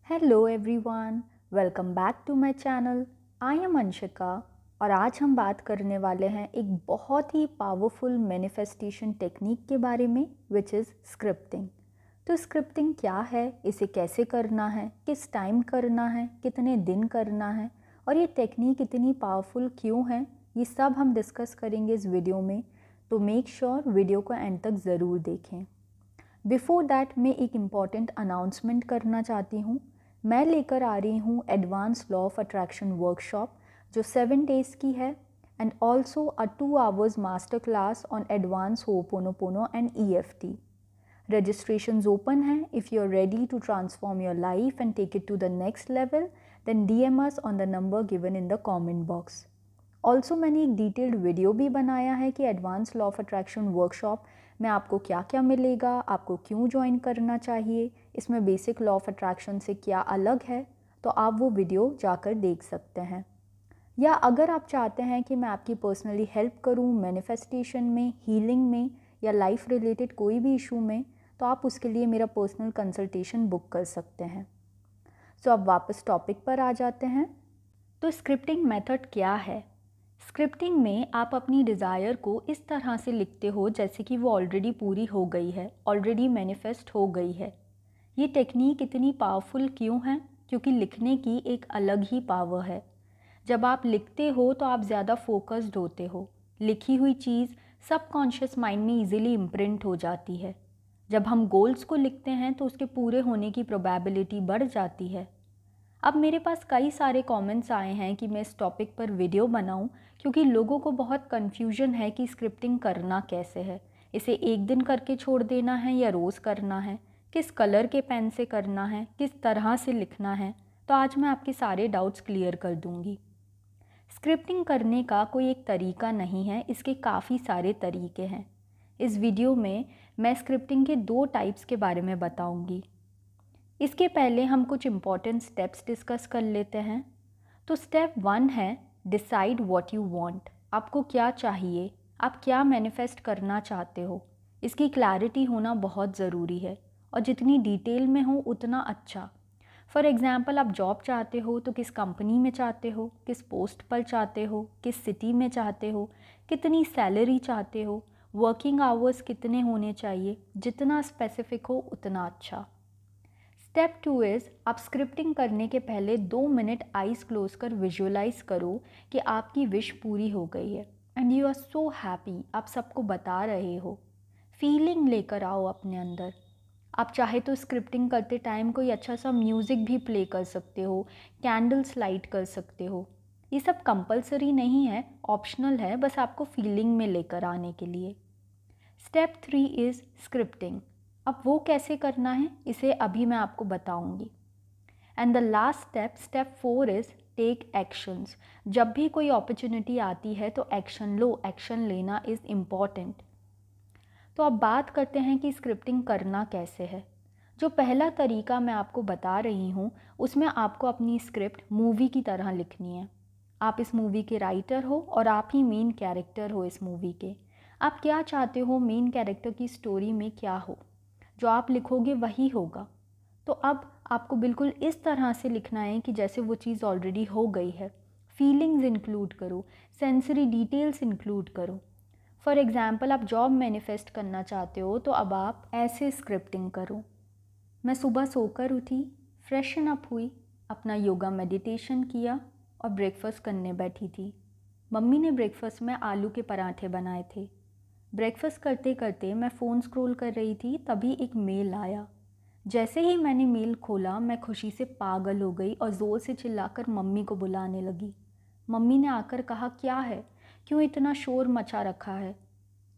Hello everyone, welcome back to my channel. I am Anshika और आज हम बात करने वाले हैं एक बहुत ही पावरफुल मैनिफेस्टेशन टेक्निक के बारे में विच इज़ स्क्रिप्टिंग। तो स्क्रिप्टिंग क्या है, इसे कैसे करना है, किस टाइम करना है, कितने दिन करना है और ये टेक्निक इतनी पावरफुल क्यों है, ये सब हम डिस्कस करेंगे इस वीडियो में। तो मेक श्योर वीडियो को एंड तक ज़रूर देखें। बिफोर दैट मैं एक इम्पॉर्टेंट अनाउंसमेंट करना चाहती हूँ। मैं लेकर आ रही हूँ advance law of attraction workshop जो 7 डेज़ की है and also a 2 hours master class on advance ho'oponopono and EFT। Registrations open है. If you're ready to transform your life and take it to the next level, then DM us on the number given in the comment box. Also मैंने एक detailed video भी बनाया है कि advance law of attraction workshop में आपको क्या क्या मिलेगा, आपको क्यों ज्वाइन करना चाहिए, इसमें बेसिक लॉ ऑफ अट्रैक्शन से क्या अलग है, तो आप वो वीडियो जाकर देख सकते हैं। या अगर आप चाहते हैं कि मैं आपकी पर्सनली हेल्प करूं मैनिफेस्टेशन में, हीलिंग में या लाइफ रिलेटेड कोई भी इशू में, तो आप उसके लिए मेरा पर्सनल कंसल्टेशन बुक कर सकते हैं। सो अब वापस टॉपिक पर आ जाते हैं। तो स्क्रिप्टिंग मेथड क्या है? स्क्रिप्टिंग में आप अपनी डिज़ायर को इस तरह से लिखते हो जैसे कि वो ऑलरेडी पूरी हो गई है, ऑलरेडी मैनिफेस्ट हो गई है। ये टेक्निक इतनी पावरफुल क्यों है? क्योंकि लिखने की एक अलग ही पावर है। जब आप लिखते हो तो आप ज़्यादा फोकस्ड होते हो। लिखी हुई चीज़ सबकॉन्शियस माइंड में इजीली इम्प्रिंट हो जाती है। जब हम गोल्स को लिखते हैं तो उसके पूरे होने की प्रोबेबिलिटी बढ़ जाती है। अब मेरे पास कई सारे कमेंट्स आए हैं कि मैं इस टॉपिक पर वीडियो बनाऊं क्योंकि लोगों को बहुत कन्फ्यूजन है कि स्क्रिप्टिंग करना कैसे है। इसे एक दिन करके छोड़ देना है या रोज़ करना है, किस कलर के पेन से करना है, किस तरह से लिखना है। तो आज मैं आपके सारे डाउट्स क्लियर कर दूंगी। स्क्रिप्टिंग करने का कोई एक तरीका नहीं है, इसके काफ़ी सारे तरीके हैं। इस वीडियो में मैं स्क्रिप्टिंग के 2 टाइप्स के बारे में बताऊंगी। इसके पहले हम कुछ इम्पॉर्टेंट स्टेप्स डिस्कस कर लेते हैं। तो स्टेप 1 है डिसाइड व्हाट यू वांट। आपको क्या चाहिए, आप क्या मैनिफेस्ट करना चाहते हो, इसकी क्लैरिटी होना बहुत ज़रूरी है और जितनी डिटेल में हो उतना अच्छा। फॉर एग्ज़ाम्पल आप जॉब चाहते हो तो किस कंपनी में चाहते हो, किस पोस्ट पर चाहते हो, किस सिटी में चाहते हो, कितनी सैलरी चाहते हो, वर्किंग आवर्स कितने होने चाहिए, जितना स्पेसिफिक हो उतना अच्छा। स्टेप 2 इज़ आप स्क्रिप्टिंग करने के पहले 2 मिनट आइज़ क्लोज कर विजुअलाइज करो कि आपकी विश पूरी हो गई है and you are so happy. आप सबको बता रहे हो, फीलिंग लेकर आओ अपने अंदर। आप चाहे तो स्क्रिप्टिंग करते टाइम कोई अच्छा सा म्यूज़िक भी प्ले कर सकते हो, कैंडल्स लाइट कर सकते हो। ये सब कंपलसरी नहीं है, ऑप्शनल है, बस आपको फीलिंग में लेकर आने के लिए। Step 3 is scripting. अब वो कैसे करना है इसे अभी मैं आपको बताऊंगी। And the last step, step 4 is take actions. जब भी कोई अपॉर्चुनिटी आती है तो एक्शन लो, एक्शन लेना इज़ इम्पॉर्टेंट। तो अब बात करते हैं कि स्क्रिप्टिंग करना कैसे है। जो पहला तरीका मैं आपको बता रही हूँ उसमें आपको अपनी स्क्रिप्ट मूवी की तरह लिखनी है। आप इस मूवी के राइटर हो और आप ही मेन कैरेक्टर हो इस मूवी के। आप क्या चाहते हो, मेन कैरेक्टर की स्टोरी में क्या हो, जो आप लिखोगे वही होगा। तो अब आपको बिल्कुल इस तरह से लिखना है कि जैसे वो चीज़ ऑलरेडी हो गई है। फीलिंग्स इंक्लूड करो, सेंसरी डिटेल्स इंक्लूड करो। फॉर एग्ज़ाम्पल आप जॉब मैनिफेस्ट करना चाहते हो तो अब आप ऐसे स्क्रिप्टिंग करो। मैं सुबह सोकर उठी, फ्रेशन अप हुई, अपना योगा मेडिटेशन किया और ब्रेकफास्ट करने बैठी थी। मम्मी ने ब्रेकफास्ट में आलू के पराठे बनाए थे। ब्रेकफास्ट करते करते मैं फ़ोन स्क्रॉल कर रही थी, तभी एक मेल आया। जैसे ही मैंने मेल खोला मैं खुशी से पागल हो गई और ज़ोर से चिल्लाकर मम्मी को बुलाने लगी। मम्मी ने आकर कहा, क्या है, क्यों इतना शोर मचा रखा है?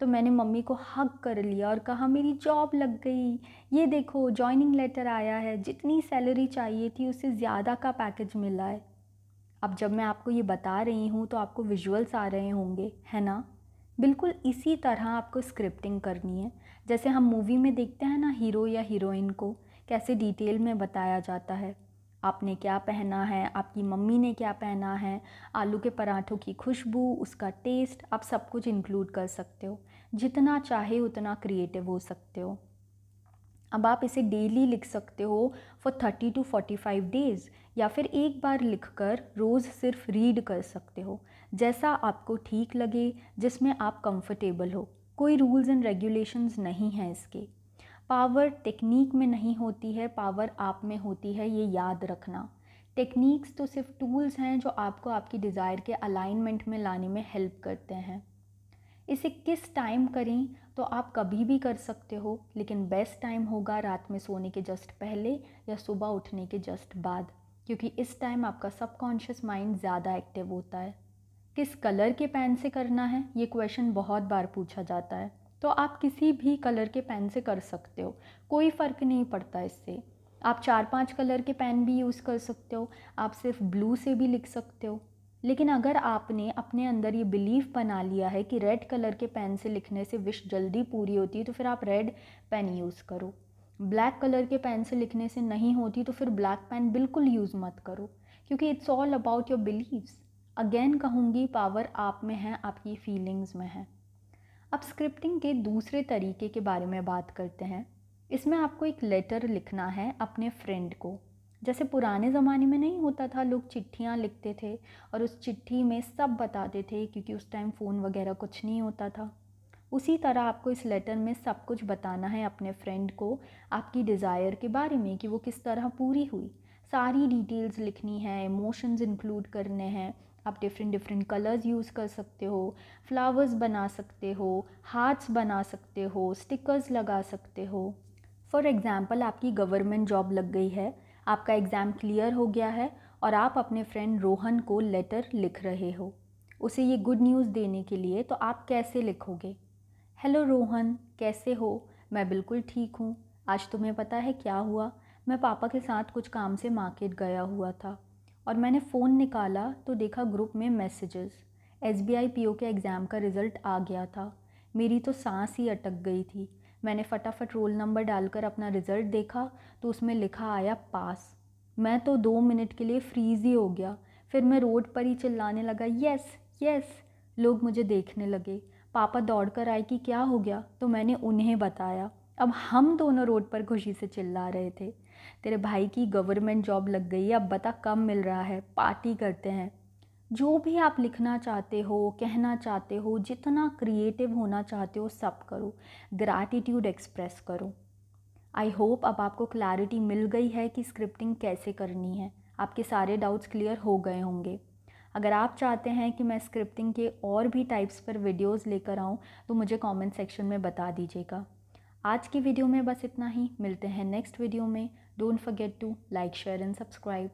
तो मैंने मम्मी को हग कर लिया और कहा, मेरी जॉब लग गई, ये देखो जॉइनिंग लेटर आया है, जितनी सैलरी चाहिए थी उससे ज़्यादा का पैकेज मिला है। अब जब मैं आपको ये बता रही हूँ तो आपको विजुअल्स आ रहे होंगे, है ना? बिल्कुल इसी तरह आपको स्क्रिप्टिंग करनी है। जैसे हम मूवी में देखते हैं ना, हीरो या हीरोइन को कैसे डिटेल में बताया जाता है, आपने क्या पहना है, आपकी मम्मी ने क्या पहना है, आलू के पराठों की खुशबू, उसका टेस्ट, आप सब कुछ इंक्लूड कर सकते हो। जितना चाहे उतना क्रिएटिव हो सकते हो। अब आप इसे डेली लिख सकते हो फॉर 30 to 45 डेज़, या फिर एक बार लिखकर रोज़ सिर्फ रीड कर सकते हो, जैसा आपको ठीक लगे, जिसमें आप कंफर्टेबल हो। कोई रूल्स एंड रेगुलेशंस नहीं हैं इसके। पावर टेक्निक में नहीं होती है, पावर आप में होती है, ये याद रखना। टेक्निक्स तो सिर्फ टूल्स हैं जो आपको आपकी डिज़ायर के अलाइनमेंट में लाने में हेल्प करते हैं। इसे किस टाइम करें, तो आप कभी भी कर सकते हो, लेकिन बेस्ट टाइम होगा रात में सोने के जस्ट पहले या सुबह उठने के जस्ट बाद, क्योंकि इस टाइम आपका सबकॉन्शियस माइंड ज़्यादा एक्टिव होता है। किस कलर के पेन से करना है, ये क्वेश्चन बहुत बार पूछा जाता है। तो आप किसी भी कलर के पेन से कर सकते हो, कोई फ़र्क नहीं पड़ता इससे। आप 4-5 कलर के पेन भी यूज़ कर सकते हो, आप सिर्फ ब्लू से भी लिख सकते हो। लेकिन अगर आपने अपने अंदर ये बिलीफ बना लिया है कि रेड कलर के पेन से लिखने से विश जल्दी पूरी होती है, तो फिर आप रेड पेन यूज़ करो। ब्लैक कलर के पेन से लिखने से नहीं होती, तो फिर ब्लैक पेन बिल्कुल यूज़ मत करो, क्योंकि it's all about your believes. Again कहूँगी, पावर आप में है, आपकी फीलिंग्स में है। अब स्क्रिप्टिंग के दूसरे तरीके के बारे में बात करते हैं। इसमें आपको एक लेटर लिखना है अपने फ्रेंड को। जैसे पुराने ज़माने में नहीं होता था, लोग चिट्ठियाँ लिखते थे और उस चिट्ठी में सब बताते थे, क्योंकि उस टाइम फ़ोन वगैरह कुछ नहीं होता था। उसी तरह आपको इस लेटर में सब कुछ बताना है अपने फ्रेंड को, आपकी डिज़ायर के बारे में कि वो किस तरह पूरी हुई। सारी डिटेल्स लिखनी है, इमोशंस इंक्लूड करने हैं। आप डिफरेंट डिफरेंट कलर्स यूज़ कर सकते हो, फ्लावर्स बना सकते हो, हार्ट्स बना सकते हो, स्टिकर्स लगा सकते हो। फॉर एग्ज़ाम्पल, आपकी गवर्नमेंट जॉब लग गई है, आपका एग्ज़ाम क्लियर हो गया है और आप अपने फ्रेंड रोहन को लेटर लिख रहे हो उसे ये गुड न्यूज़ देने के लिए। तो आप कैसे लिखोगे? हेलो रोहन, कैसे हो? मैं बिल्कुल ठीक हूँ। आज तुम्हें पता है क्या हुआ? मैं पापा के साथ कुछ काम से मार्केट गया हुआ था और मैंने फ़ोन निकाला तो देखा ग्रुप में मैसेजेस। एसबीआई पीओ के एग्ज़ाम का रिज़ल्ट आ गया था। मेरी तो सांस ही अटक गई थी। मैंने फटाफट रोल नंबर डालकर अपना रिज़ल्ट देखा तो उसमें लिखा आया पास। मैं तो 2 मिनट के लिए फ्रीज़ ही हो गया। फिर मैं रोड पर ही चिल्लाने लगा, यस यस। लोग मुझे देखने लगे। पापा दौड़कर आए कि क्या हो गया, तो मैंने उन्हें बताया। अब हम दोनों रोड पर खुशी से चिल्ला रहे थे, तेरे भाई की गवर्नमेंट जॉब लग गई है, अब बता कब मिल रहा है, पार्टी करते हैं। जो भी आप लिखना चाहते हो, कहना चाहते हो, जितना क्रिएटिव होना चाहते हो, सब करो। ग्रैटिट्यूड एक्सप्रेस करो। आई होप अब आपको क्लैरिटी मिल गई है कि स्क्रिप्टिंग कैसे करनी है। आपके सारे डाउट्स क्लियर हो गए होंगे। अगर आप चाहते हैं कि मैं स्क्रिप्टिंग के और भी टाइप्स पर वीडियोस लेकर आऊँ, तो मुझे कमेंट सेक्शन में बता दीजिएगा। आज की वीडियो में बस इतना ही। मिलते हैं नेक्स्ट वीडियो में। Don't forget to like, share and subscribe.